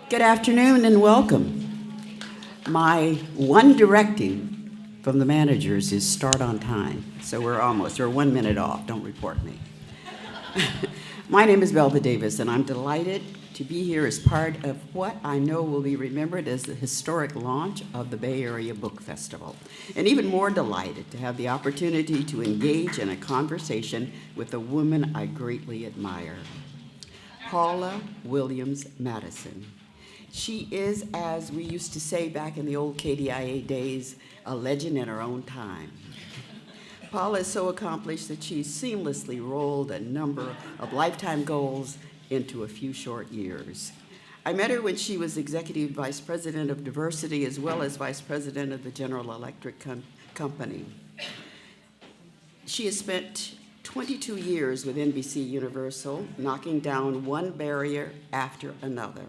Good afternoon and welcome. My one directive from the managers is start on time. So we're 1 minute off. Don't report me. My name is Belva Davis, and I'm delighted to be here as part of what I know will be remembered as the historic launch of the Bay Area Book Festival. And even more delighted to have the opportunity to engage in a conversation with a woman I greatly admire, Paula Williams Madison. She is, as we used to say back in the old KDIA days, a legend in her own time. Paula is so accomplished that she's seamlessly rolled a number of lifetime goals into a few short years. I met her when she was Executive Vice President of Diversity as well as Vice President of the General Electric Company. She has spent 22 years with NBC Universal, knocking down one barrier after another.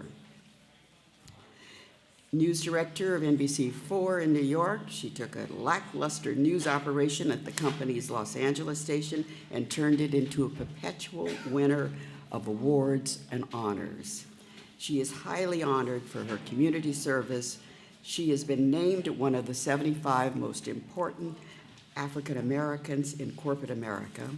News director of NBC4 in New York, she took a lackluster news operation at the company's Los Angeles station and turned it into a perpetual winner of awards and honors. She is highly honored for her community service. She has been named one of the 75 most important African Americans in corporate America.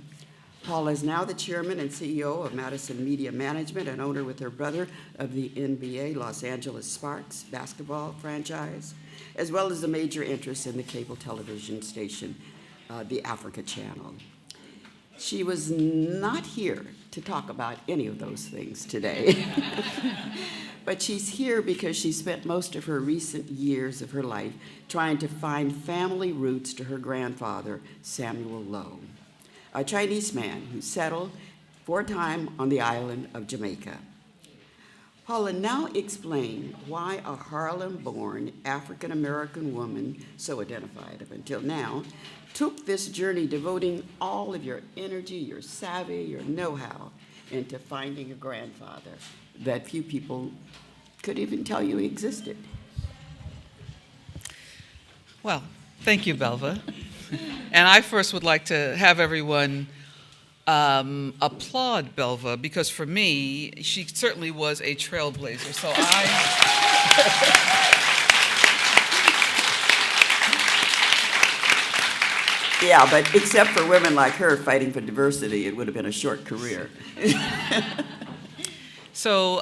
Paula is now the chairman and CEO of Madison Media Management and owner with her brother of the NBA Los Angeles Sparks basketball franchise, as well as a major interest in the cable television station, the Africa Channel. She was not here to talk about any of those things today, but she's here because she spent most of her recent years of her life trying to find family roots to her grandfather, Samuel Lowe, a Chinese man who settled for a time on the island of Jamaica. Paula now explained why a Harlem-born African-American woman, so identified up until now, took this journey devoting all of your energy, your savvy, your know-how into finding a grandfather that few people could even tell you existed. Well, thank you, Belva. And I first would like to have everyone applaud Belva, because for me, she certainly was a trailblazer. So Yeah, but except for women like her fighting for diversity, it would have been a short career. So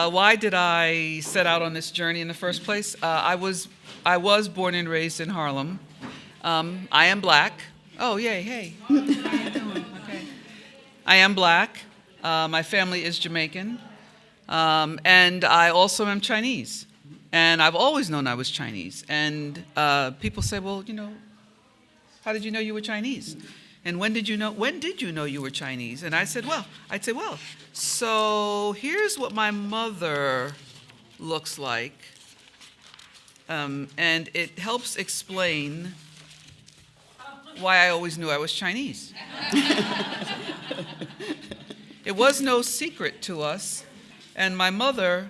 why did I set out on this journey in the first place? I was born and raised in Harlem. I am black. Oh, yay, hey. How you doing? Okay. I am black. My family is Jamaican. And I also am Chinese. And I've always known I was Chinese. And people say, well, how did you know you were Chinese? And when did you know you were Chinese? And I'd say, well, so here's what my mother looks like. And it helps explain why I always knew I was Chinese. It was no secret to us. And my mother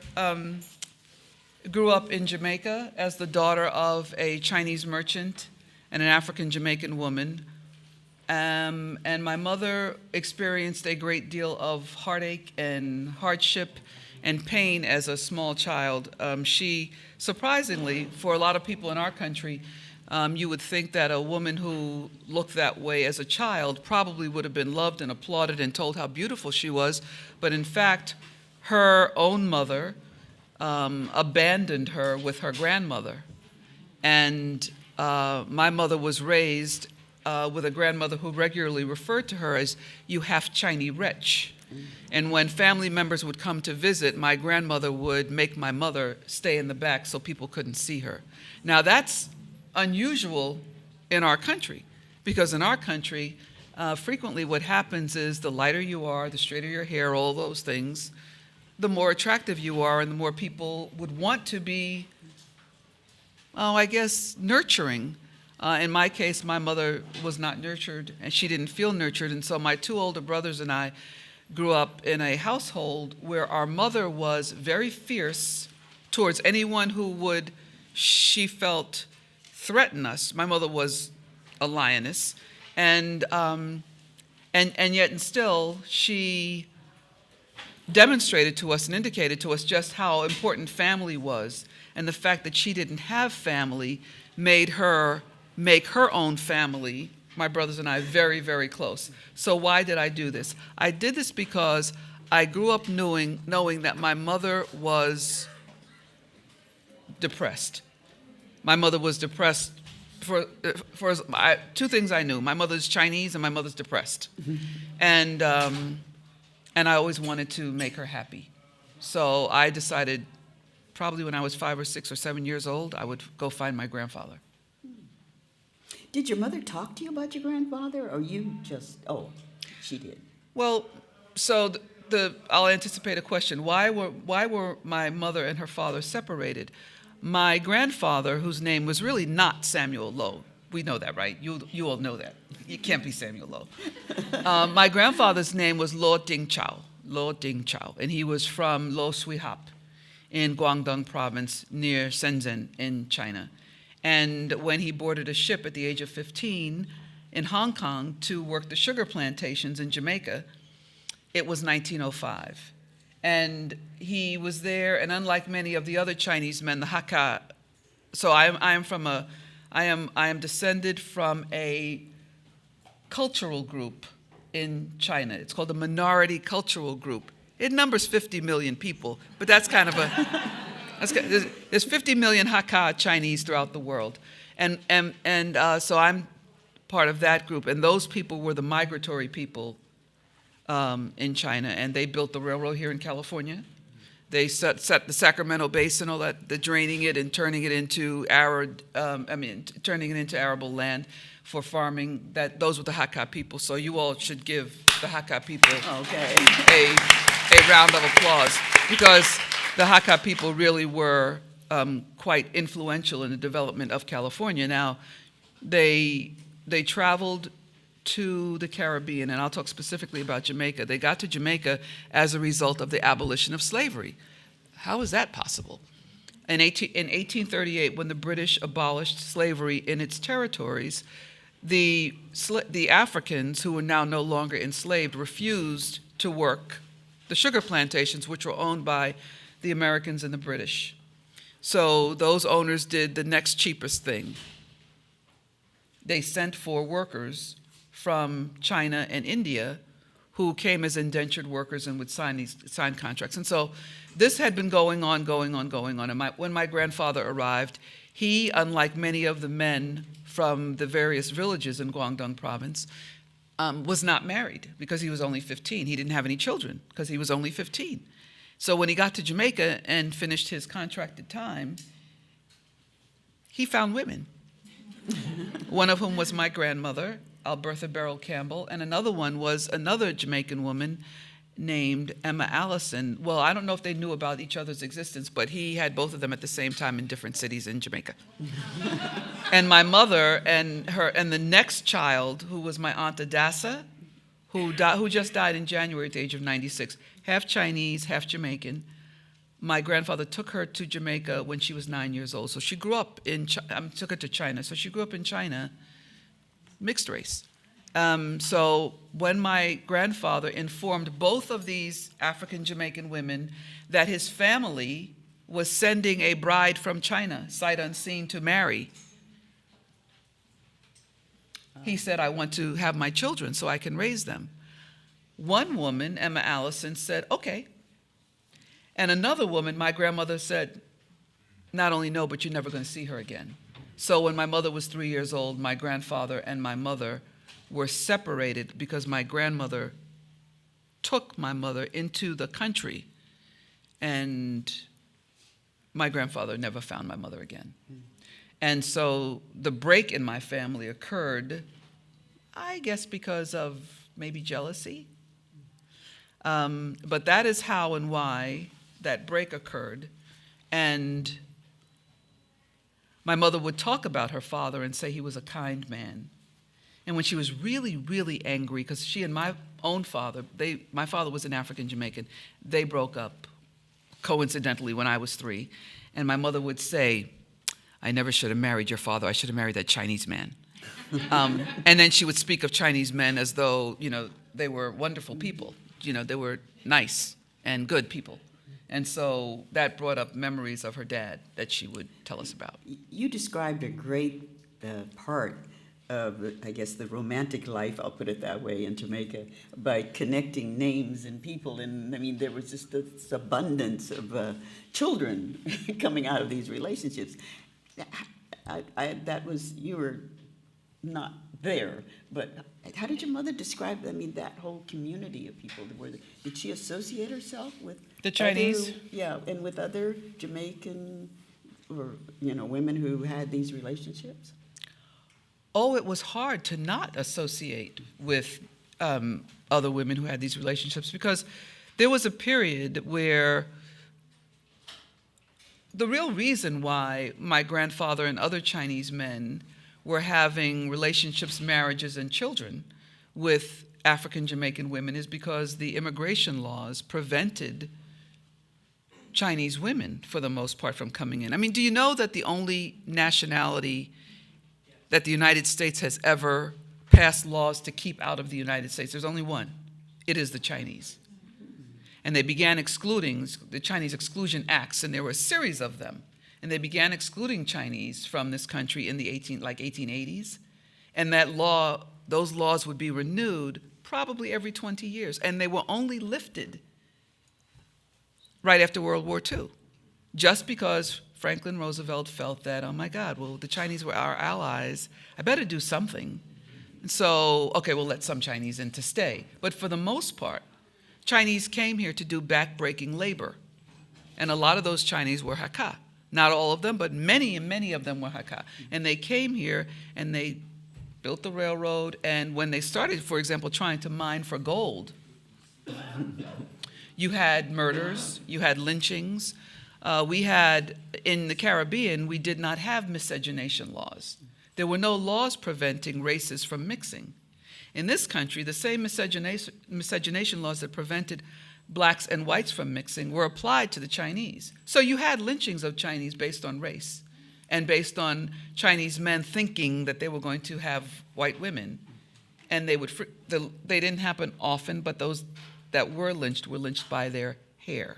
grew up in Jamaica as the daughter of a Chinese merchant and an African-Jamaican woman. And my mother experienced a great deal of heartache and hardship and pain as a small child. She, surprisingly, for a lot of people in our country, you would think that a woman who looked that way as a child probably would have been loved and applauded and told how beautiful she was. But in fact, her own mother abandoned her with her grandmother. And my mother was raised with a grandmother who regularly referred to her as, "You half Chinese wretch." And when family members would come to visit, my grandmother would make my mother stay in the back so people couldn't see her. Now that's unusual in our country, because in our country, frequently what happens is the lighter you are, the straighter your hair, all those things, the more attractive you are and the more people would want to be, nurturing. In my case, my mother was not nurtured and she didn't feel nurtured, and so my two older brothers and I grew up in a household where our mother was very fierce towards anyone who would, she felt, threaten us. My mother was a lioness, and yet and still she demonstrated to us and indicated to us just how important family was. And the fact that she didn't have family made her make her own family, my brothers and I, very, very close. So why did I do this? I did this because I grew up knowing that my mother was depressed. My mother was depressed for two things I knew. My mother's Chinese and my mother's depressed. And I always wanted to make her happy. So I decided probably when I was 5 or 6 or 7 years old, I would go find my grandfather. Did your mother talk to you about your grandfather, or you just, oh, she did? Well, so I'll anticipate a question. Why were my mother and her father separated? My grandfather, whose name was really not Samuel Lowe, we know that, right? You all know that. It can't be Samuel Lowe. My grandfather's name was Lo Ding Chao, and he was from Lo Sui Hap in Guangdong province near Shenzhen in China. And when he boarded a ship at the age of 15 in Hong Kong to work the sugar plantations in Jamaica, it was 1905. And he was there, and unlike many of the other Chinese men, the Hakka, so I am descended from a cultural group in China. It's called a minority cultural group. It numbers 50 million people, but that's kind of there's 50 million Hakka Chinese throughout the world. And so I'm part of that group, and those people were the migratory people in China, and they built the railroad here in California. They set the Sacramento Basin, all that, the draining it and turning it into turning it into arable land for farming. Those were the Hakka people. So you all should give the Hakka people a round of applause, because the Hakka people really were quite influential in the development of California. Now, they traveled to the Caribbean, and I'll talk specifically about Jamaica. They got to Jamaica as a result of the abolition of slavery. How is that possible? In 1838, when the British abolished slavery in its territories, the Africans, who were now no longer enslaved, refused to work the sugar plantations, which were owned by the Americans and the British. So those owners did the next cheapest thing. They sent for workers from China and India who came as indentured workers and would sign contracts. And so this had been going on. And when my grandfather arrived, he, unlike many of the men from the various villages in Guangdong province, was not married because he was only 15. He didn't have any children because he was only 15. So when he got to Jamaica and finished his contracted time, he found women. One of whom was my grandmother, Albertha Beryl Campbell, and another one was another Jamaican woman named Emma Allison. Well, I don't know if they knew about each other's existence, but he had both of them at the same time in different cities in Jamaica. And my mother and the next child, who was my Aunt Adassa, who just died in January at the age of 96, half Chinese, half Jamaican. My grandfather took her to Jamaica when she was 9 years old. So she grew up took her to China. So she grew up in China, mixed race. So when my grandfather informed both of these African Jamaican women that his family was sending a bride from China, sight unseen, to marry, he said, I want to have my children so I can raise them. One woman, Emma Allison, said, okay. And another woman, my grandmother, said, not only no, but you're never going to see her again. So when my mother was 3 years old, my grandfather and my mother were separated because my grandmother took my mother into the country, and my grandfather never found my mother again. And so the break in my family occurred, I guess, because of maybe jealousy. But that is how and why that break occurred. And my mother would talk about her father and say he was a kind man. And when she was really, really angry, because she and my own father, my father was an African Jamaican, they broke up coincidentally when I was 3. And my mother would say, I never should have married your father. I should have married that Chinese man. And then she would speak of Chinese men as though, they were wonderful people. They were nice and good people. And so that brought up memories of her dad that she would tell us about. You described a great part of, I guess, the romantic life, I'll put it that way, in Jamaica, by connecting names and people. And I mean, there was just this abundance of children coming out of these relationships. You were not there, but how did your mother describe, I mean, that whole community of people? Did she associate herself with The Chinese? And with other Jamaican or, women who had these relationships? Oh, it was hard to not associate with other women who had these relationships, because there was a period where the real reason why my grandfather and other Chinese men were having relationships, marriages, and children with African Jamaican women is because the immigration laws prevented Chinese women, for the most part, from coming in. I mean, do you know that the only nationality that the United States has ever passed laws to keep out of the United States, there's only one. It is the Chinese. And they began excluding the Chinese Exclusion Acts, and there were a series of them. And they began excluding Chinese from this country in the 1880s. And those laws would be renewed probably every 20 years. And they were only lifted right after World War II, just because Franklin Roosevelt felt that, oh my God, well, the Chinese were our allies, I better do something. And so, okay, we'll let some Chinese in to stay. But for the most part, Chinese came here to do back-breaking labor. And a lot of those Chinese were Hakka. Not all of them, but many of them were Hakka. And they came here and they built the railroad. And when they started, for example, trying to mine for gold, you had murders, you had lynchings. We had, in the Caribbean, we did not have miscegenation laws. There were no laws preventing races from mixing. In this country, the same miscegenation laws that prevented blacks and whites from mixing were applied to the Chinese. So you had lynchings of Chinese based on race and based on Chinese men thinking that they were going to have white women. And they didn't happen often, but those that were lynched by their hair,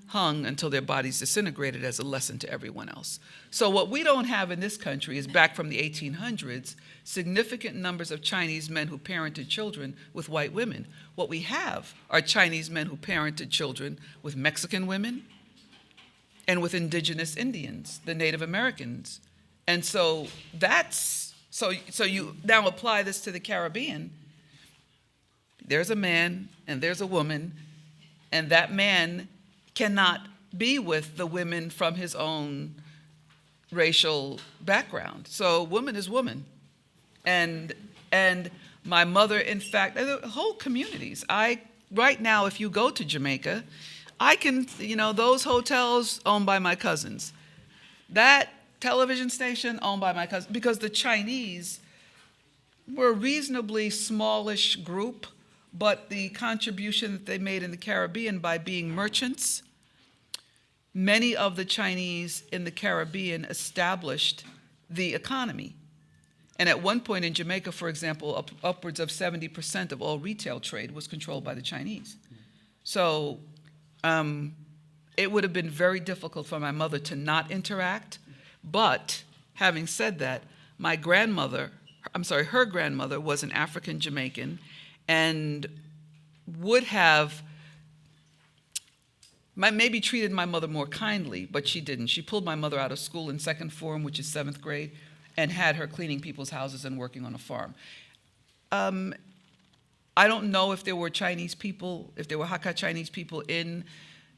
hung until their bodies disintegrated as a lesson to everyone else. So what we don't have in this country is, back from the 1800s, significant numbers of Chinese men who parented children with white women. What we have are Chinese men who parented children with Mexican women and with indigenous Indians, the Native Americans. And so so you now apply this to the Caribbean. There's a man and there's a woman, and that man cannot be with the women from his own racial background. So woman is woman. And my mother, in fact, and the whole communities. Right now, if you go to Jamaica, I can, those hotels owned by my cousins. That television station owned by my cousin, because the Chinese were a reasonably smallish group, but the contribution that they made in the Caribbean by being merchants, many of the Chinese in the Caribbean established the economy. And at one point in Jamaica, for example, upwards of 70% of all retail trade was controlled by the Chinese. So it would have been very difficult for my mother to not interact. But having said that, her grandmother was an African Jamaican and would have maybe treated my mother more kindly, but she didn't. She pulled my mother out of school in second form, which is 7th grade, and had her cleaning people's houses and working on a farm. I don't know if there were Chinese people, if there were Hakka Chinese people in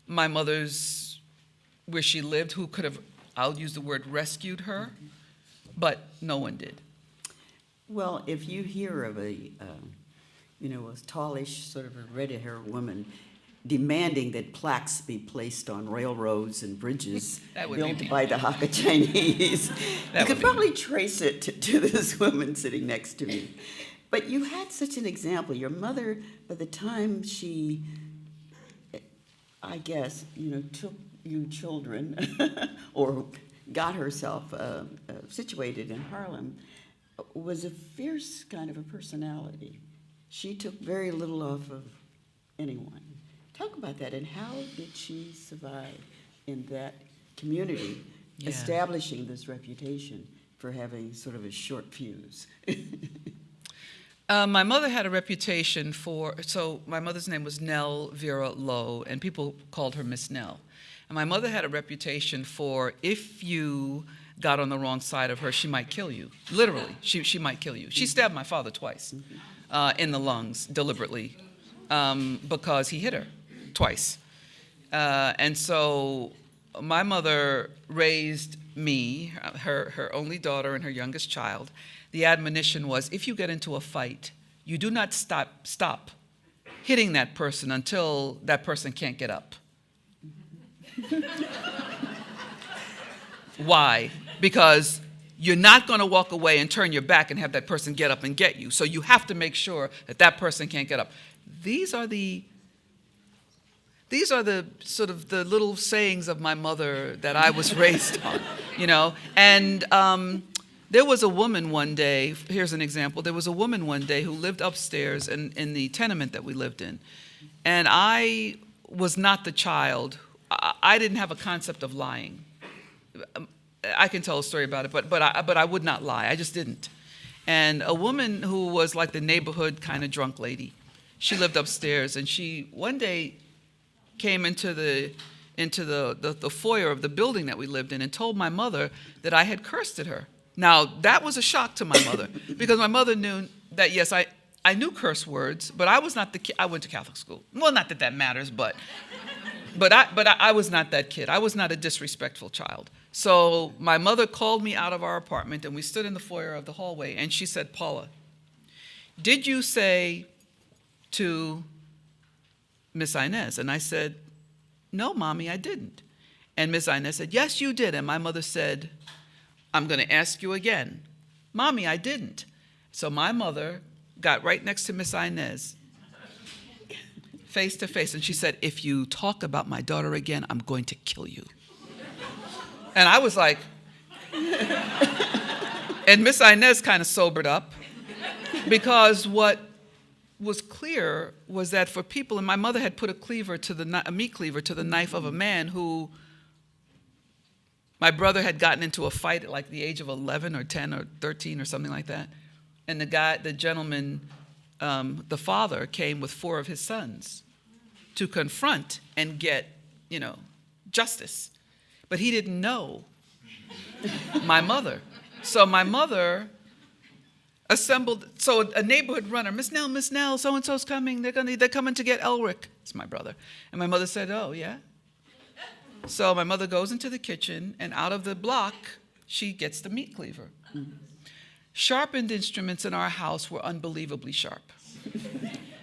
my mother's, where she lived, who could have, I'll use the word, rescued her, but no one did. Well, if you hear of a tallish, sort of a red-haired woman demanding that plaques be placed on railroads and bridges built by the Hakka Chinese, you could probably trace it to this woman sitting next to me. But you had such an example. Your mother, by the time she, I guess, took you children or got herself situated in Harlem, was a fierce kind of a personality. She took very little off of anyone. Talk about that, and how did she survive in that community, Yeah. establishing this reputation for having sort of a short fuse? My mother had a reputation for, so my mother's name was Nell Vera Lowe, and people called her Miss Nell. And my mother had a reputation for, if you got on the wrong side of her, she might kill you. Literally, she might kill you. She stabbed my father twice in the lungs, deliberately, because he hit her twice. And so my mother raised me, her only daughter and her youngest child. The admonition was, if you get into a fight, you do not stop hitting that person until that person can't get up. Why? Because you're not going to walk away and turn your back and have that person get up and get you. So you have to make sure that that person can't get up. These are the sort of the little sayings of my mother that I was raised on, you know. And there was a woman one day, here's an example, there was a woman one day who lived upstairs in the tenement that we lived in. And I was not the child. I didn't have a concept of lying. I can tell a story about it, but I would not lie. I just didn't. And a woman who was like the neighborhood kind of drunk lady, she lived upstairs, and she one day came into the foyer of the building that we lived in and told my mother that I had cursed at her. Now, that was a shock to my mother, because my mother knew that, yes, I knew curse words, but I was not the kid. I went to Catholic school. Well, not that that matters, but I was not that kid. I was not a disrespectful child. So my mother called me out of our apartment, and we stood in the foyer of the hallway, and she said, Paula, did you say to Miss Inez? And I said, no, Mommy, I didn't. And Miss Inez said, yes, you did. And my mother said, I'm going to ask you again. Mommy, I didn't. So my mother got right next to Miss Inez, face to face, and she said, if you talk about my daughter again, I'm going to kill you. And I was like, and Miss Inez kind of sobered up, because what was clear was that for people, and my mother had put a meat cleaver to the knife of a man who my brother had gotten into a fight at like the age of 11 or 10 or 13 or something like that. And the gentleman, the father, came with 4 of his sons to confront and get, justice. But he didn't know my mother. So my mother assembled, so a neighborhood runner, Miss Nell, so-and-so's coming. They're coming to get Elric. It's my brother. And my mother said, oh, yeah? So my mother goes into the kitchen, and out of the block, she gets the meat cleaver. Sharpened instruments in our house were unbelievably sharp.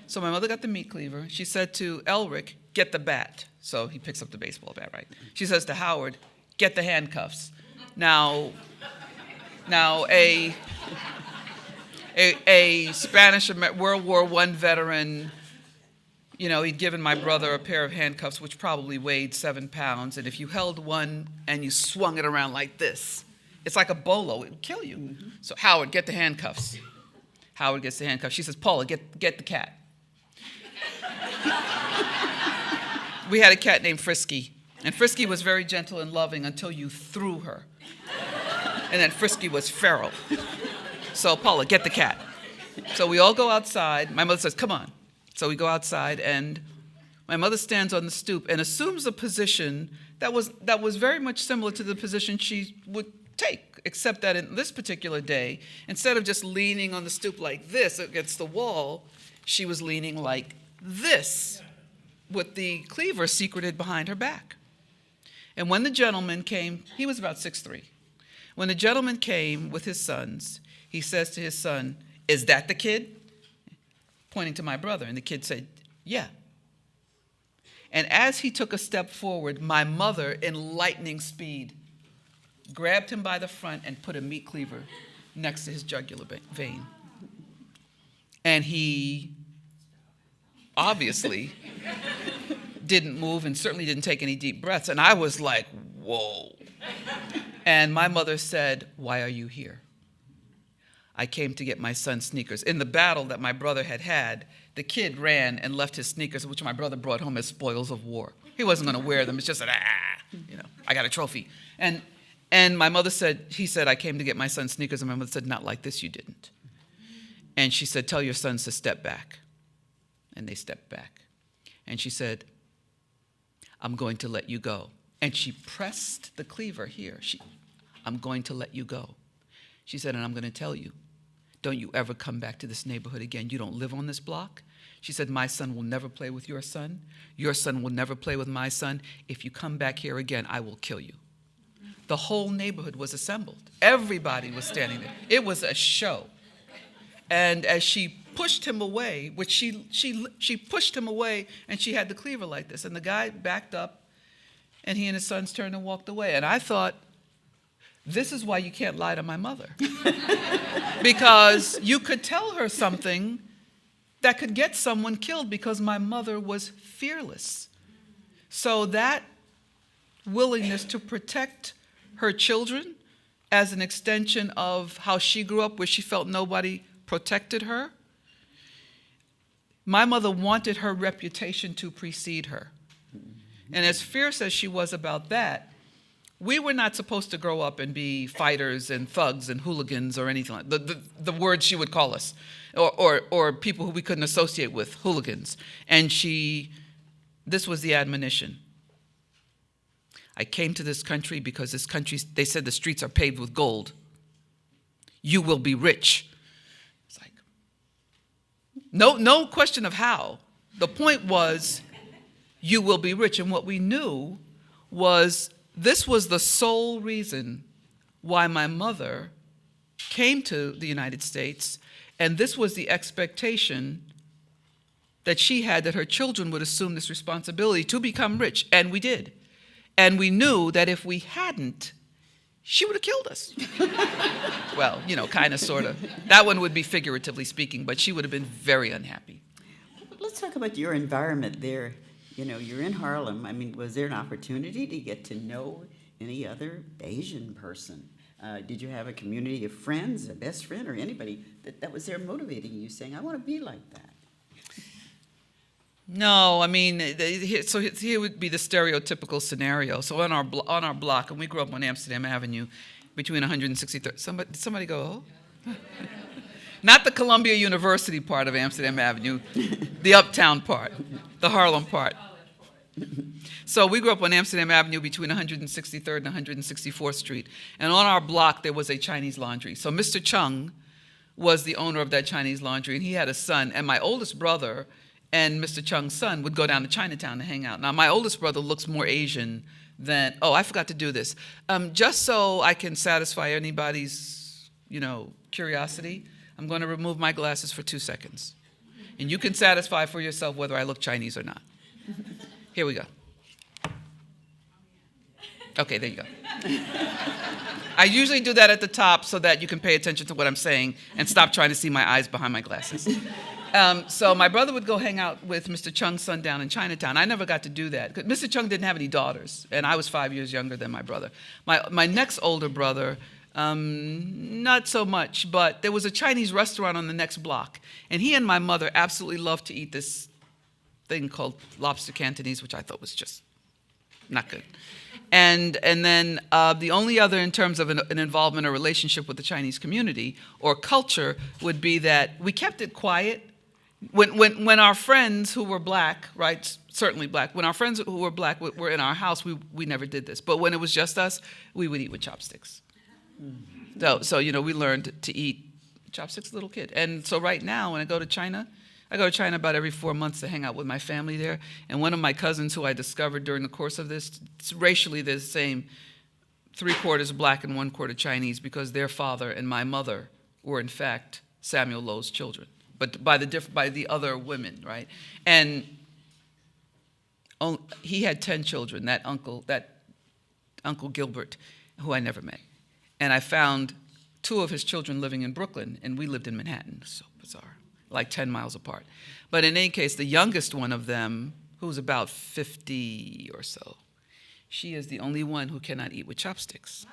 So my mother got the meat cleaver. She said to Elric, get the bat. So he picks up the baseball bat, right? She says to Howard, get the handcuffs. Now a Spanish World War I veteran, he'd given my brother a pair of handcuffs, which probably weighed 7 pounds. And if you held one and you swung it around like this, it's like a bolo. It would kill you. Mm-hmm. So Howard, get the handcuffs. Howard gets the handcuffs. She says, Paula, get the cat. We had a cat named Frisky. And Frisky was very gentle and loving until you threw her. And then Frisky was feral. So Paula, get the cat. So we all go outside. My mother says, come on. So we go outside, and my mother stands on the stoop and assumes a position that was very much similar to the position she would take, except that in this particular day, instead of just leaning on the stoop like this against the wall, she was leaning like this, with the cleaver secreted behind her back. And when the gentleman came, he was about 6'3". When the gentleman came with his sons, he says to his son, is that the kid? Pointing to my brother, and the kid said, yeah. And as he took a step forward, my mother, in lightning speed, grabbed him by the front and put a meat cleaver next to his jugular vein. And he obviously didn't move and certainly didn't take any deep breaths. And I was like, whoa. And my mother said, why are you here? I came to get my son's sneakers. In the battle that my brother had, the kid ran and left his sneakers, which my brother brought home as spoils of war. He wasn't going to wear them. It's just that, I got a trophy. And my mother said, he said, I came to get my son sneakers. And my mother said, not like this, you didn't. And she said, tell your sons to step back. And they stepped back. And she said, I'm going to let you go. And she pressed the cleaver here. I'm going to let you go. She said, and I'm going to tell you, don't you ever come back to this neighborhood again. You don't live on this block. She said, my son will never play with your son. Your son will never play with my son. If you come back here again, I will kill you. The whole neighborhood was assembled. Everybody was standing there. It was a show. And as she pushed him away, which she pushed him away, and she had the cleaver like this, and the guy backed up, and he and his sons turned and walked away. And I thought, this is why you can't lie to my mother. Because you could tell her something that could get someone killed, because my mother was fearless. So that willingness to protect her children as an extension of how she grew up, where she felt nobody protected her. My mother wanted her reputation to precede her. And as fierce as she was about that, we were not supposed to grow up and be fighters and thugs and hooligans or anything like the words she would call us, or people who we couldn't associate with, hooligans. And this was the admonition. I came to this country because this country, they said the streets are paved with gold. You will be rich. It's like, no question of how. The point was, you will be rich. And what we knew was this was the sole reason why my mother came to the United States, and this was the expectation that she had, that her children would assume this responsibility to become rich, and we did. And we knew that if we hadn't, she would have killed us. Well, kind of, sort of. That one would be figuratively speaking, but she would have been very unhappy. Let's talk about your environment there. You're in Harlem. I mean, was there an opportunity to get to know any other Asian person? Did you have a community of friends, a best friend, or anybody that was there motivating you, saying, I want to be like that? No, I mean, here would be the stereotypical scenario. So on our block, and we grew up on Amsterdam Avenue, between 163rd. Somebody go, oh? Not the Columbia University part of Amsterdam Avenue, the uptown part, the Harlem part. So we grew up on Amsterdam Avenue between 163rd and 164th Street. And on our block, there was a Chinese laundry. So Mr. Chung was the owner of that Chinese laundry, and he had a son. And my oldest brother and Mr. Chung's son would go down to Chinatown to hang out. Now, my oldest brother looks more Asian than, I forgot to do this. Just so I can satisfy anybody's, curiosity, I'm going to remove my glasses for 2 seconds. And you can satisfy for yourself whether I look Chinese or not. Here we go. Okay, there you go. I usually do that at the top so that you can pay attention to what I'm saying and stop trying to see my eyes behind my glasses. So my brother would go hang out with Mr. Chung's son down in Chinatown. I never got to do that. Mr. Chung didn't have any daughters, and I was 5 years younger than my brother. My next older brother, not so much, but there was a Chinese restaurant on the next block, and he and my mother absolutely loved to eat this thing called lobster Cantonese, which I thought was just not good. And then the only other, in terms of an involvement or relationship with the Chinese community or culture, would be that we kept it quiet. When our friends who were black, right, certainly black, when our friends who were black were in our house, we never did this. But when it was just us, we would eat with chopsticks. So we learned to eat chopsticks as a little kid. And so right now, when I go to China about every 4 months to hang out with my family there. And one of my cousins who I discovered during the course of this, racially they're the same, 3/4 black and 1/4 Chinese, because their father and my mother were in fact Samuel Lowe's children, but by the other women, right? And he had 10 children, that Uncle Gilbert, who I never met. And I found 2 of his children living in Brooklyn, and we lived in Manhattan. So bizarre. Like 10 miles apart. But in any case, the youngest one of them, who's about 50 or so, she is the only one who cannot eat with chopsticks.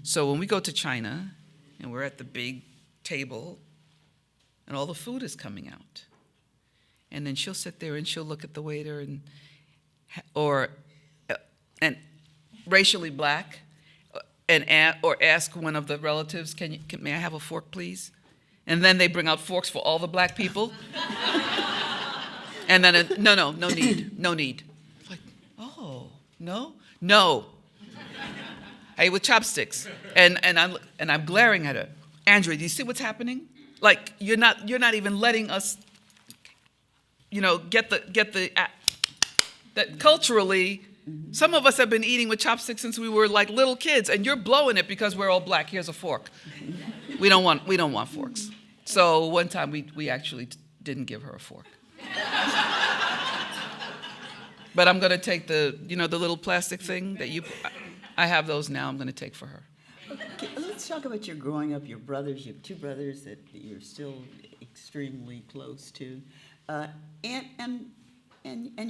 So when we go to China, and we're at the big table, and all the food is coming out, And then she'll sit there and she'll look at the waiter and racially black, or ask one of the relatives, may I have a fork, please? And then they bring out forks for all the black people. And then, no need. Like, oh, no. I ate with chopsticks. And I'm glaring at her. Andrea, do you see what's happening? Like, you're not even letting us, get that culturally, some of us have been eating with chopsticks since we were like little kids, and you're blowing it because we're all black. Here's a fork. We don't want forks. So one time we actually didn't give her a fork. But I'm going to take the little plastic thing that I have those now. I'm going to take for her. Okay, let's talk about your growing up, your brothers. You have two brothers that you're still extremely close to, and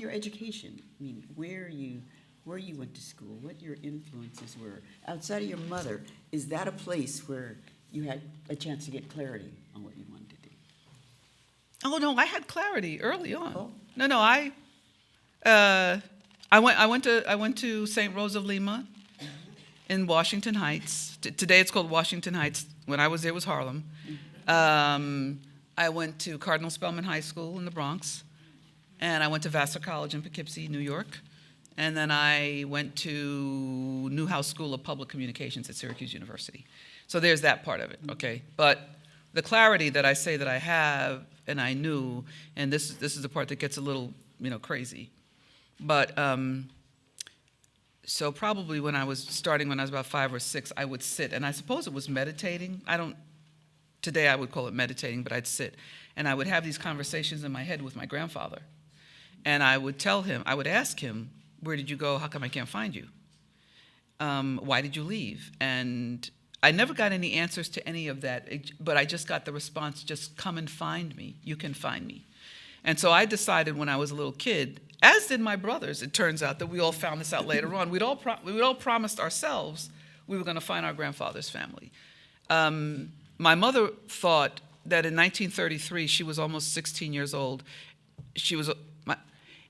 your education. I mean, where you went to school, what your influences were. Outside of your mother, is that a place where you had a chance to get clarity on what you wanted to do? Oh no, I had clarity early on. Oh. No, I went to St. Rose of Lima in Washington Heights. Today it's called Washington Heights. When I was there, it was Harlem. I went to Cardinal Spellman High School in the Bronx, and I went to Vassar College in Poughkeepsie, New York, and then I went to Newhouse School of Public Communications at Syracuse University. So there's that part of it, okay? But the clarity that I say that I have and I knew, and this is the part that gets a little, crazy. But so probably when I was about 5 or 6, I would sit, and I suppose it was meditating. Today I would call it meditating, but I'd sit, and I would have these conversations in my head with my grandfather. And I would ask him, where did you go? How come I can't find you? Why did you leave? And I never got any answers to any of that, but I just got the response, just come and find me. You can find me. And so I decided when I was a little kid, as did my brothers, it turns out that we all found this out later on, we all promised ourselves we were going to find our grandfather's family. My mother thought that in 1933, she was almost 16 years old.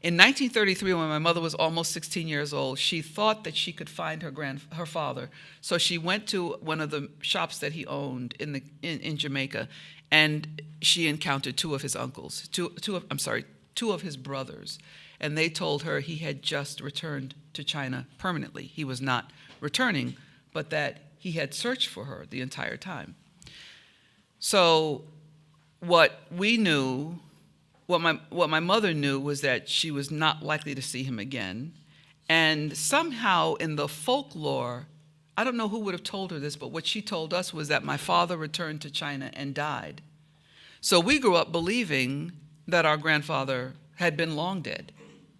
In 1933, when my mother was almost 16 years old, she thought that she could find her father. So she went to one of the shops that he owned in Jamaica, and she encountered two of his uncles, two of his brothers, and they told her he had just returned to China permanently. He was not returning, but that he had searched for her the entire time. So what my mother knew was that she was not likely to see him again. And somehow in the folklore, I don't know who would have told her this, but what she told us was that my father returned to China and died. So we grew up believing that our grandfather had been long dead,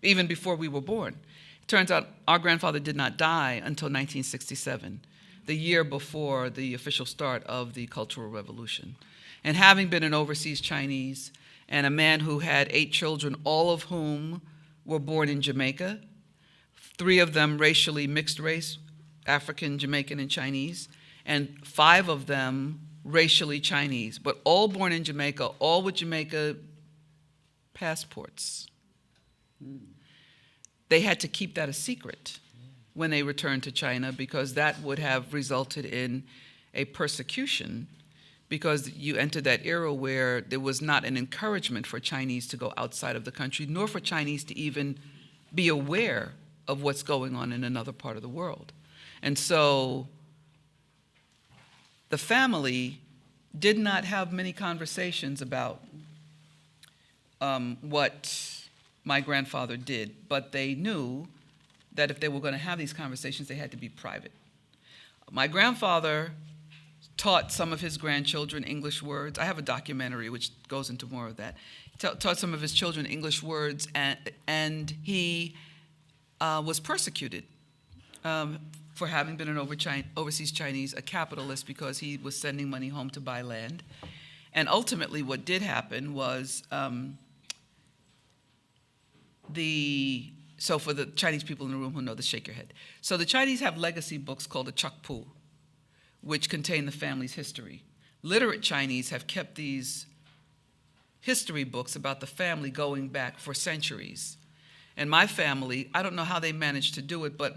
even before we were born. It turns out our grandfather did not die until 1967, the year before the official start of the Cultural Revolution. And having been an overseas Chinese, and a man who had 8 children, all of whom were born in Jamaica, 3 of them racially mixed race, African, Jamaican, and Chinese, and 5 of them racially Chinese, but all born in Jamaica, all with Jamaica passports. They had to keep that a secret when they returned to China, because that would have resulted in a persecution, because you entered that era where there was not an encouragement for Chinese to go outside of the country, nor for Chinese to even be aware of what's going on in another part of the world. And so the family did not have many conversations about what my grandfather did, but they knew that if they were going to have these conversations, they had to be private. My grandfather taught some of his grandchildren English words. I have a documentary which goes into more of that. Taught some of his children English words, and he was persecuted for having been an overseas Chinese, a capitalist, because he was sending money home to buy land. And ultimately what did happen was, so for the Chinese people in the room who know this, shake your head. So the Chinese have legacy books called the Chukpu, which contain the family's history. Literate Chinese have kept these history books about the family going back for centuries. And my family, I don't know how they managed to do it, but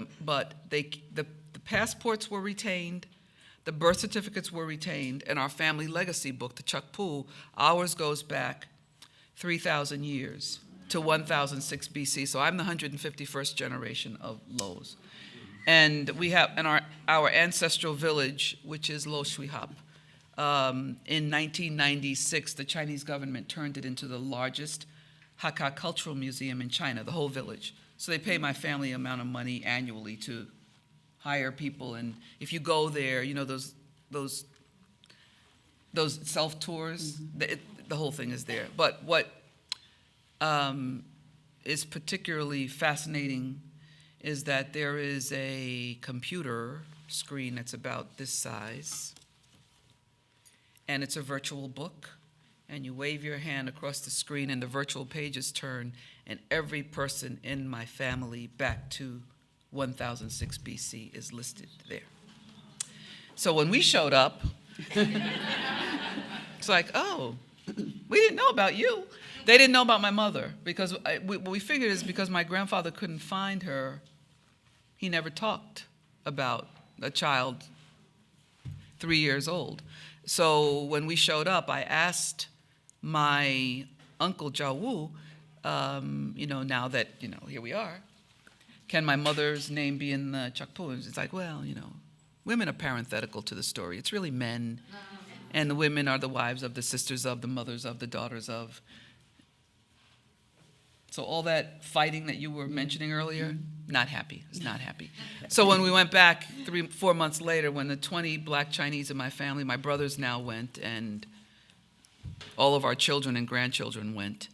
the passports were retained, the birth certificates were retained, and our family legacy book, the Chukpu, ours goes back 3,000 years to 1006 BC. So I'm the 151st generation of Lowe's. And we have, in our ancestral village, which is Lo Shuihap, in 1996, the Chinese government turned it into the largest Hakka cultural museum in China, the whole village. So they pay my family amount of money annually to hire people, and if you go there, you know, those self-tours, the whole thing is there. But what is particularly fascinating is that there is a computer screen that's about this size, and it's a virtual book, and you wave your hand across the screen and the virtual pages turn, and every person in my family back to 1006 BC is listed there. So when we showed up, it's like, oh, we didn't know about you. They didn't know about my mother, because what we figured is because my grandfather couldn't find her, he never talked about a child 3 years old. So when we showed up, I asked my uncle Jiawu, now that, here we are, can my mother's name be in the Chukpu? And it's like, well, women are parenthetical to the story. It's really men, and the women are the wives of, the sisters of, the mothers of, the daughters of. So all that fighting that you were mentioning earlier, not happy. It's not happy. So when we went back 4 months later, when the 20 black Chinese in my family, my brothers now went, and all of our children and grandchildren went.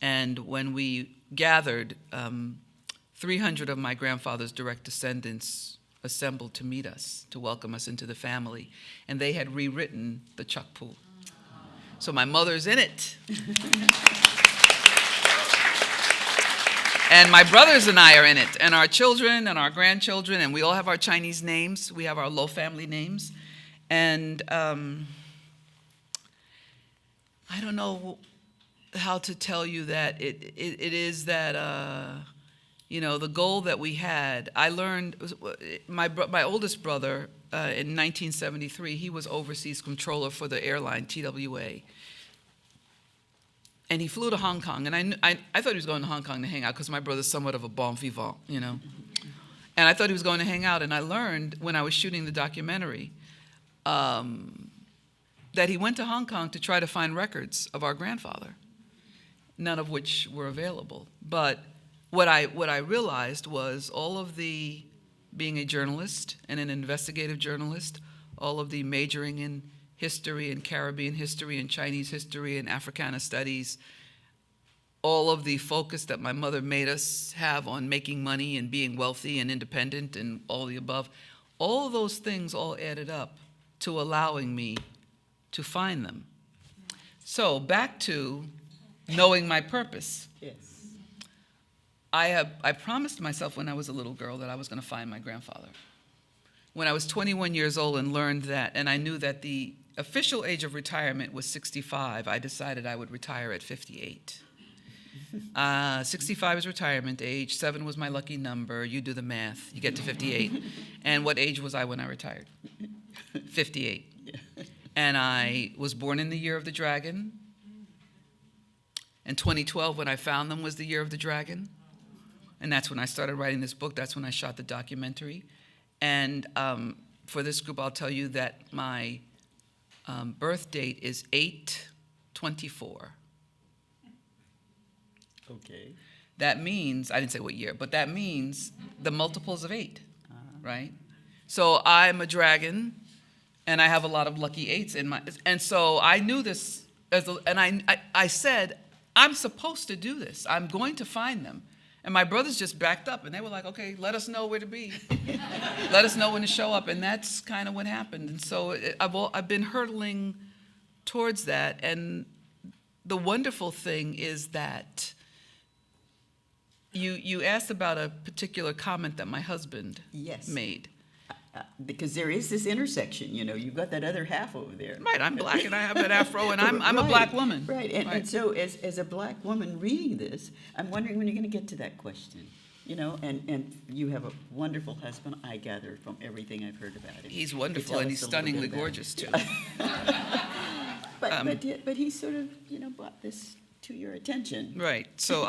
And when we gathered, 300 of my grandfather's direct descendants assembled to meet us, to welcome us into the family. And they had rewritten the Chukpu. So my mother's in it. And my brothers and I are in it, and our children and our grandchildren, and we all have our Chinese names. We have our Lowe family names. And I don't know how to tell you that it is that, the goal that we had. I learned, my oldest brother, in 1973, he was overseas controller for the airline TWA. And he flew to Hong Kong, and I thought he was going to Hong Kong to hang out, because my brother's somewhat of a bon vivant, And I thought he was going to hang out, and I learned when I was shooting the documentary that he went to Hong Kong to try to find records of our grandfather, none of which were available. But what I realized was all of the, being a journalist and an investigative journalist, all of the majoring in history and Caribbean history and Chinese history and Africana studies, all of the focus that my mother made us have on making money and being wealthy and independent and all the above, all of those things all added up to allowing me to find them. So back to knowing my purpose. Yes. I promised myself when I was a little girl that I was going to find my grandfather. When I was 21 years old and learned that, and I knew that the official age of retirement was 65, I decided I would retire at 58. 65 is retirement age, 7 was my lucky number, you do the math, you get to 58. And what age was I when I retired? 58. Yeah. And I was born in the year of the dragon. And 2012, when I found them, was the year of the dragon. And that's when I started writing this book. That's when I shot the documentary. And for this group, I'll tell you that my birth date is 8/24. Okay. That means, I didn't say what year, but that means the multiples of 8, right? So I'm a dragon, and I have a lot of lucky 8s in my, and so I knew this, and I said, I'm supposed to do this. I'm going to find them. And my brothers just backed up, and they were like, okay, let us know where to be. Let us know when to show up. And that's kind of what happened. And so I've been hurtling towards that. And the wonderful thing is that you asked about a particular comment that my husband Yes. made. because there is this intersection, you've got that other half over there. Right, I'm black and I have an afro and I'm a black woman. Right, and so as a black woman reading this, I'm wondering when you're going to get to that question. And you have a wonderful husband, I gather, from everything I've heard about him. He's wonderful and he's stunningly gorgeous, too. But he sort of, brought this to your attention. Right. So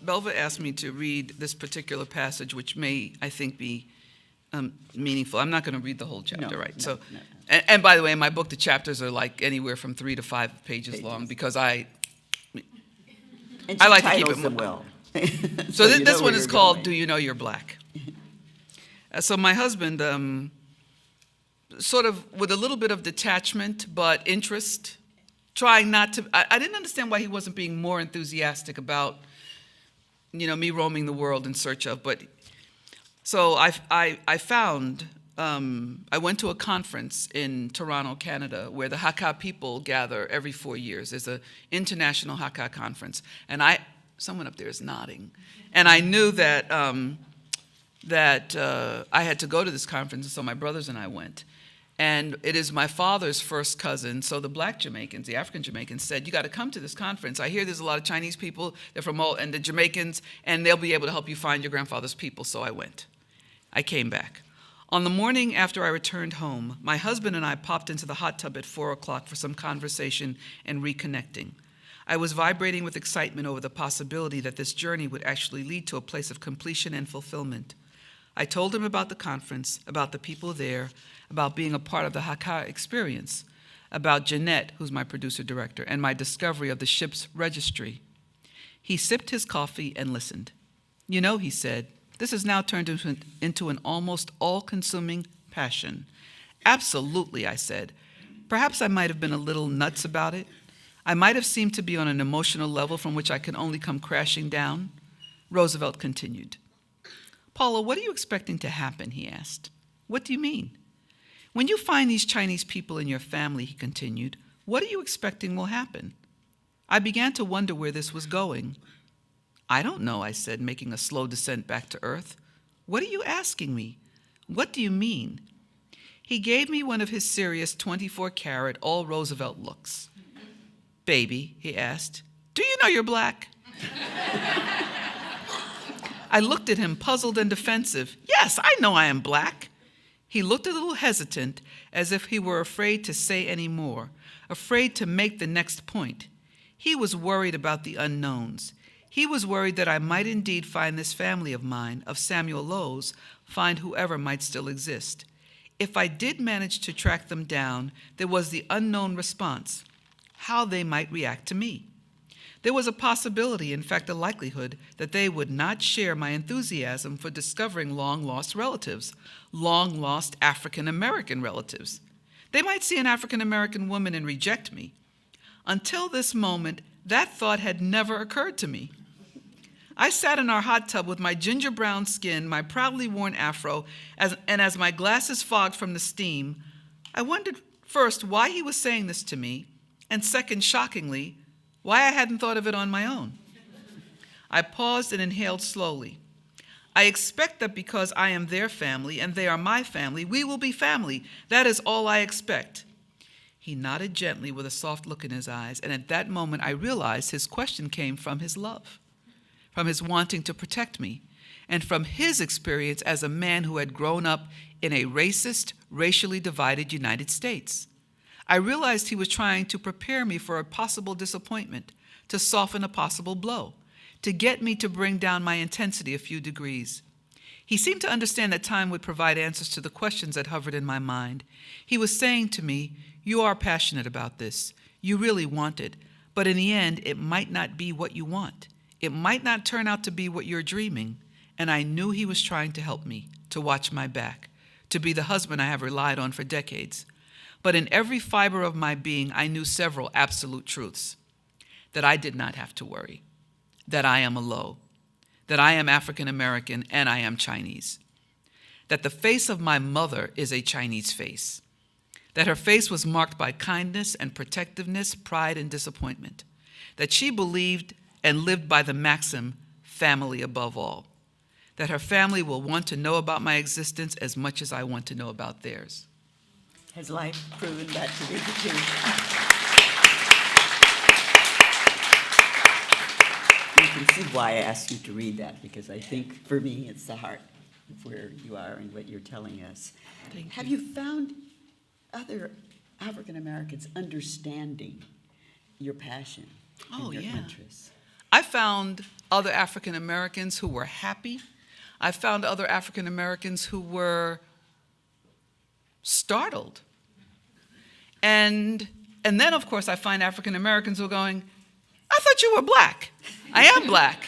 Belva asked me to read this particular passage, which may, I think, be meaningful. I'm not going to read the whole chapter, right? No. And by the way, in my book, the chapters are like anywhere from 3 to 5 pages long because I like to keep it them well. So this one is called "Do You Know You're Black?" So my husband, sort of with a little bit of detachment but interest, trying not to. I didn't understand why he wasn't being more enthusiastic about, me roaming the world in search of. But so I found. I went to a conference in Toronto, Canada, where the Hakka people gather every 4 years. There's an international Hakka conference, and someone up there is nodding, and I knew that I had to go to this conference, and so my brothers and I went. And it is my father's first cousin, so the black Jamaicans, the African Jamaicans, said, "You got to come to this conference. I hear there's a lot of Chinese people, they're from all, and the Jamaicans, and they'll be able to help you find your grandfather's people." So I went. I came back. On the morning after I returned home, my husband and I popped into the hot tub at 4 o'clock for some conversation and reconnecting. I was vibrating with excitement over the possibility that this journey would actually lead to a place of completion and fulfillment. I told him about the conference, about the people there, about being a part of the Hakka experience, about Jeanette, who's my producer-director, and my discovery of the ship's registry. He sipped his coffee and listened. He said, "This has now turned into an almost all-consuming passion." "Absolutely," I said. Perhaps I might have been a little nuts about it. I might have seemed to be on an emotional level from which I can only come crashing down. Roosevelt continued. "Paula, what are you expecting to happen?" he asked. "What do you mean?" "When you find these Chinese people in your family," he continued, "what are you expecting will happen?" I began to wonder where this was going. "I don't know," I said, making a slow descent back to earth. "What are you asking me? What do you mean?" He gave me one of his serious 24-karat all Roosevelt looks. "Baby," he asked, "do you know you're black?" I looked at him, puzzled and defensive. "Yes, I know I am black." He looked a little hesitant, as if he were afraid to say any more, afraid to make the next point. He was worried about the unknowns. He was worried that I might indeed find this family of mine, of Samuel Lowe's, find whoever might still exist. If I did manage to track them down, there was the unknown response, how they might react to me. There was a possibility, in fact a likelihood, that they would not share my enthusiasm for discovering long-lost relatives, long-lost African-American relatives. They might see an African-American woman and reject me. Until this moment, that thought had never occurred to me. I sat in our hot tub with my ginger brown skin, my proudly worn afro, as my glasses fogged from the steam, I wondered first why he was saying this to me, and second, shockingly, why I hadn't thought of it on my own. I paused and inhaled slowly. I expect that because I am their family and they are my family, we will be family. That is all I expect. He nodded gently with a soft look in his eyes, and at that moment I realized his question came from his love, from his wanting to protect me, and from his experience as a man who had grown up in a racist, racially divided United States. I realized he was trying to prepare me for a possible disappointment, to soften a possible blow, to get me to bring down my intensity a few degrees. He seemed to understand that time would provide answers to the questions that hovered in my mind. He was saying to me, "You are passionate about this. You really want it. But in the end, it might not be what you want. It might not turn out to be what you're dreaming." And I knew he was trying to help me, to watch my back, to be the husband I have relied on for decades. But in every fiber of my being, I knew several absolute truths. That I did not have to worry. That I am a Lowe. That I am African American and I am Chinese. That the face of my mother is a Chinese face. That her face was marked by kindness and protectiveness, pride and disappointment. That she believed and lived by the maxim, family above all. that her family will want to know about my existence as much as I want to know about theirs. Has life proven that to be the case? You can see why I asked you to read that, because I think for me it's the heart of where you are and what you're telling us. Have you found other African Americans understanding your passion and your interests? I found other African Americans who were happy. I found other African Americans who were startled. And then, of course, I find African Americans who are going, I thought you were black. I am black.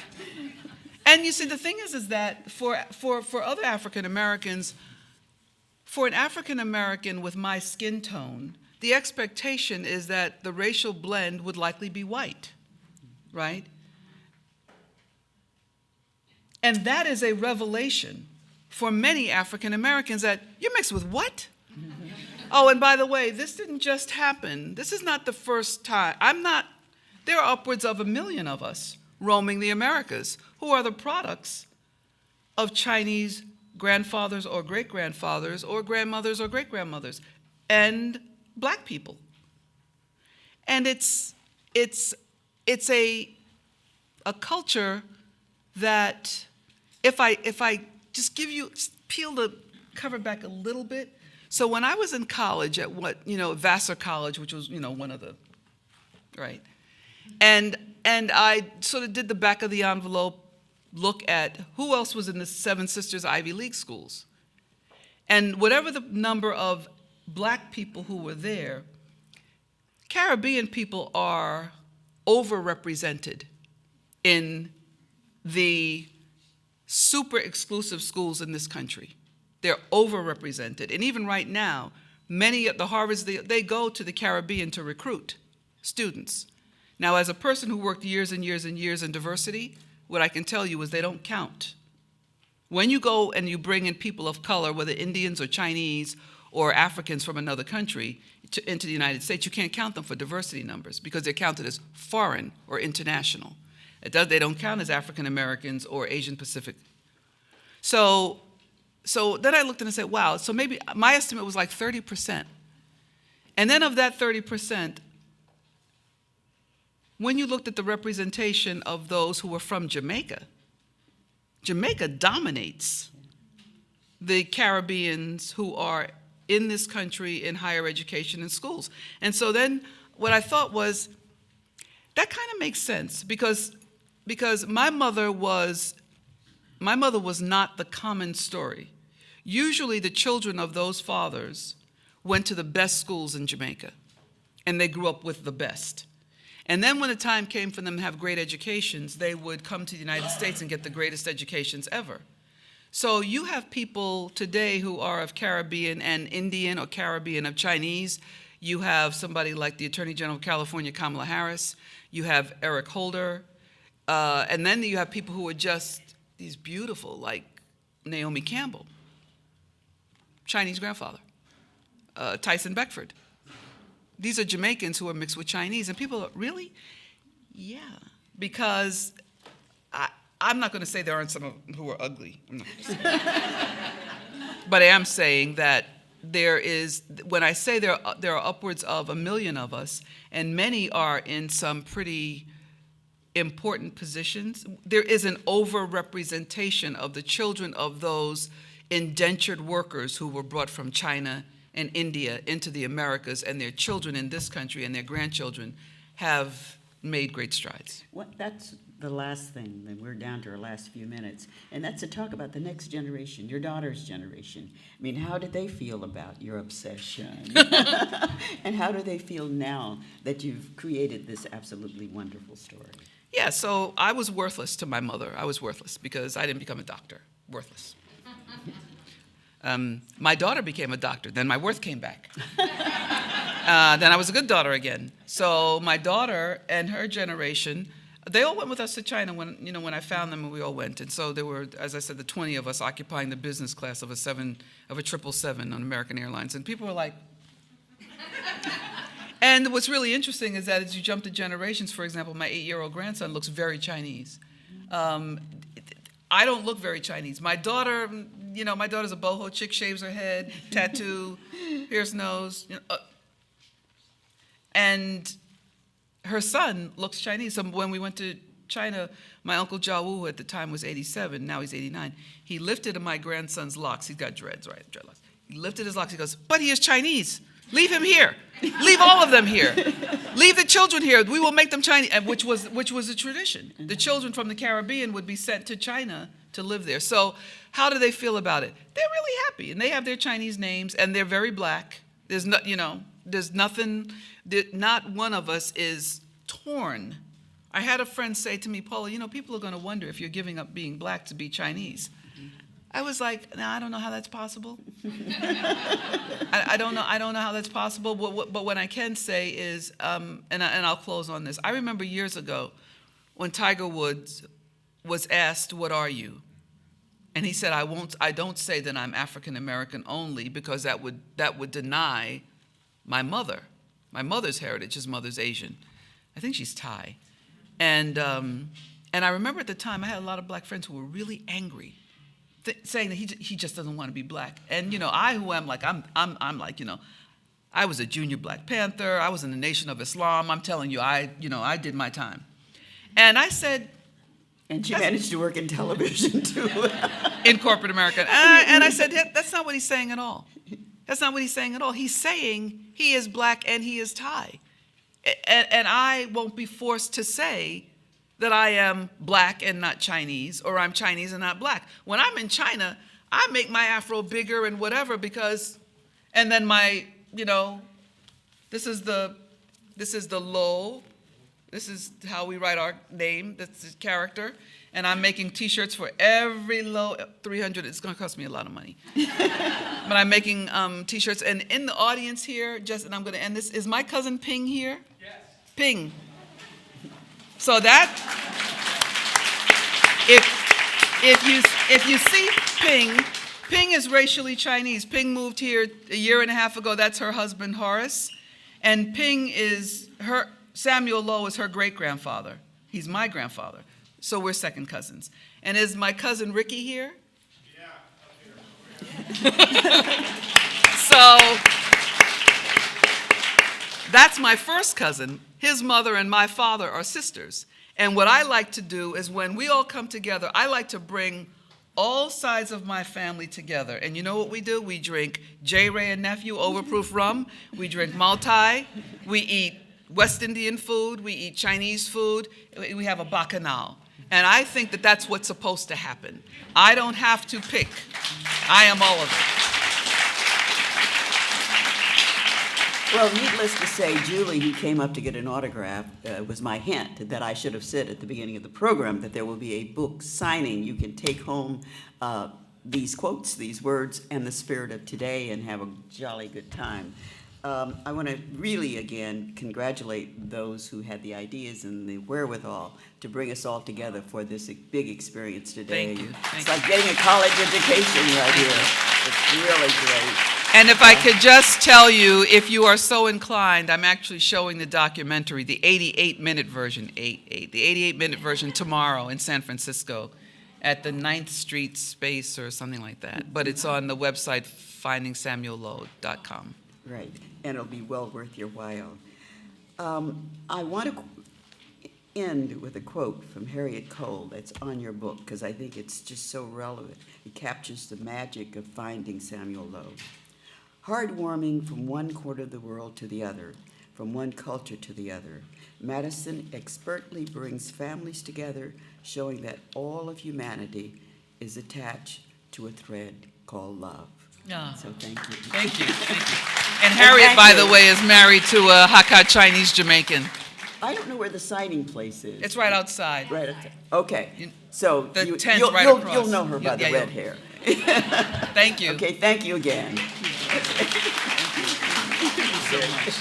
And you see, the thing is that for other African Americans, for an African American with my skin tone, the expectation is that the racial blend would likely be white, right? And that is a revelation for many African Americans, that you're mixed with what? Oh, and by the way, this didn't just happen. This is not the first time. There are upwards of 1 million of us roaming the Americas who are the products of Chinese grandfathers or great-grandfathers or grandmothers or great-grandmothers and black people. And it's a culture that, if I just peel the cover back a little bit. So when I was in college at Vassar College, which was, one of the, right? And I sort of did the back of the envelope look at who else was in the Seven Sisters Ivy League schools. And whatever the number of black people who were there, Caribbean people are overrepresented in the super exclusive schools in this country. They're overrepresented. And even right now, many at the Harvards, they go to the Caribbean to recruit students. Now, as a person who worked years and years and years in diversity, what I can tell you is they don't count. When you go and you bring in people of color, whether Indians or Chinese or Africans from another country into the United States, you can't count them for diversity numbers because they're counted as foreign or international. They don't count as African Americans or Asian Pacific. So then I looked and I said, wow, so maybe my estimate was like 30%. And then of that 30%, when you looked at the representation of those who were from Jamaica, Jamaica dominates the Caribbeans who are in this country in higher education and schools. And so then what I thought was, that kind of makes sense because my mother was not the common story. Usually the children of those fathers went to the best schools in Jamaica, and they grew up with the best. And then when the time came for them to have great educations, they would come to the United States and get the greatest educations ever. So you have people today who are of Caribbean and Indian or Caribbean of Chinese. You have somebody like the Attorney General of California, Kamala Harris. You have Eric Holder. And then you have people who are just these beautiful, like Naomi Campbell, Chinese grandfather, Tyson Beckford. These are Jamaicans who are mixed with Chinese. And people are, really? Yeah. Because I'm not going to say there aren't some who are ugly. I'm not going to say that. But I am saying that there is, when I say there are upwards of 1 million of us, and many are in some pretty important positions, there is an overrepresentation of the children of those indentured workers who were brought from China and India into the Americas, and their children in this country and their grandchildren have made great strides. That's the last thing, and we're down to our last few minutes, and that's to talk about the next generation, your daughter's generation. I mean, how did they feel about your obsession? And how do they feel now that you've created this absolutely wonderful story? Yeah, so I was worthless to my mother. I was worthless because I didn't become a doctor. Worthless. My daughter became a doctor. Then my worth came back. Then I was a good daughter again. So my daughter and her generation, they all went with us to China when I found them, and we all went. And so there were, as I said, the 20 of us occupying the business class of a 777 on American Airlines. And people were like, and what's really interesting is that as you jump to generations, for example, my 8-year-old grandson looks very Chinese. I don't look very Chinese. My daughter, my daughter's a boho chick, shaves her head, tattoo, pierced nose, and her son looks Chinese. So when we went to China, my uncle Jiawu, who at the time was 87, now he's 89, he lifted my grandson's locks. He's got dreads, right? Dreadlocks. He lifted his locks. He goes, but he is Chinese. Leave him here. Leave all of them here. Leave the children here. We will make them Chinese, which was a tradition. The children from the Caribbean would be sent to China to live there. So how do they feel about it? They're really happy, and they have their Chinese names, and they're very black. There's nothing, not one of us is torn. I had a friend say to me, Paula, people are going to wonder if you're giving up being black to be Chinese. I was like, no, I don't know how that's possible. I don't know how that's possible. But what I can say is, and I'll close on this. I remember years ago when Tiger Woods was asked, "What are you?" And he said, I don't say that I'm African American only, because that would deny my mother. My mother's heritage. His mother's Asian. I think she's Thai. And I remember at the time I had a lot of black friends who were really angry, saying that he just doesn't want to be black. And I who am like I'm like I was a junior Black Panther. I was in the Nation of Islam. I'm telling you, I did my time. And I said, and you managed to work in television too. In corporate America. And I said, that's not what he's saying at all. That's not what he's saying at all. He's saying he is black and he is Thai. And I won't be forced to say that I am black and not Chinese, or I'm Chinese and not black. When I'm in China, I make my afro bigger and whatever and then my, this is the Lowe. This is how we write our name. That's the character. And I'm making T-shirts for every Lowe 300. It's going to cost me a lot of money. But I'm making T-shirts. And in the audience here, and I'm going to end this, is my cousin Ping here? Yes. Ping. So that, if you see Ping is racially Chinese. Ping moved here a year and a half ago. That's her husband, Horace. And Ping is Samuel Lowe is her great-grandfather. He's my grandfather. So we're second cousins. And is my cousin Ricky here? Yeah, up here. So that's my first cousin. His mother and my father are sisters. And what I like to do is when we all come together, I like to bring all sides of my family together. And you know what we do? We drink J. Ray and Nephew overproof rum. We drink Multi. We eat West Indian food. We eat Chinese food. We have a bacchanal. And I think that that's what's supposed to happen. I don't have to pick. I am all of it. Well, needless to say, Julie, who came up to get an autograph, was my hint that I should have said at the beginning of the program that there will be a book signing. You can take home these quotes, these words, and the spirit of today and have a jolly good time. I want to really, again, congratulate those who had the ideas and the wherewithal to bring us all together for this big experience today. Thank you. It's like getting a college education right here. It's really great. And if I could just tell you, if you are so inclined, I'm actually showing the documentary, the 88-minute version, the 88-minute version tomorrow in San Francisco at the 9th Street Space or something like that. But it's on the website findingsamuellowe.com. Right, and it'll be well worth your while. I want to end with a quote from Harriet Cole that's on your book, because I think it's just so relevant. It captures the magic of finding Samuel Lowe. Heartwarming from one quarter of the world to the other, from one culture to the other, Madison expertly brings families together, showing that all of humanity is attached to a thread called love. Yeah. So thank you. Thank you. Thank you. And Harriet, by the way, is married to a Hakka Chinese Jamaican. I don't know where the signing place is. It's right outside. Right outside. Okay. So The you'll across. know her by the red hair. Thank you. Okay, thank you again. Thank you so much.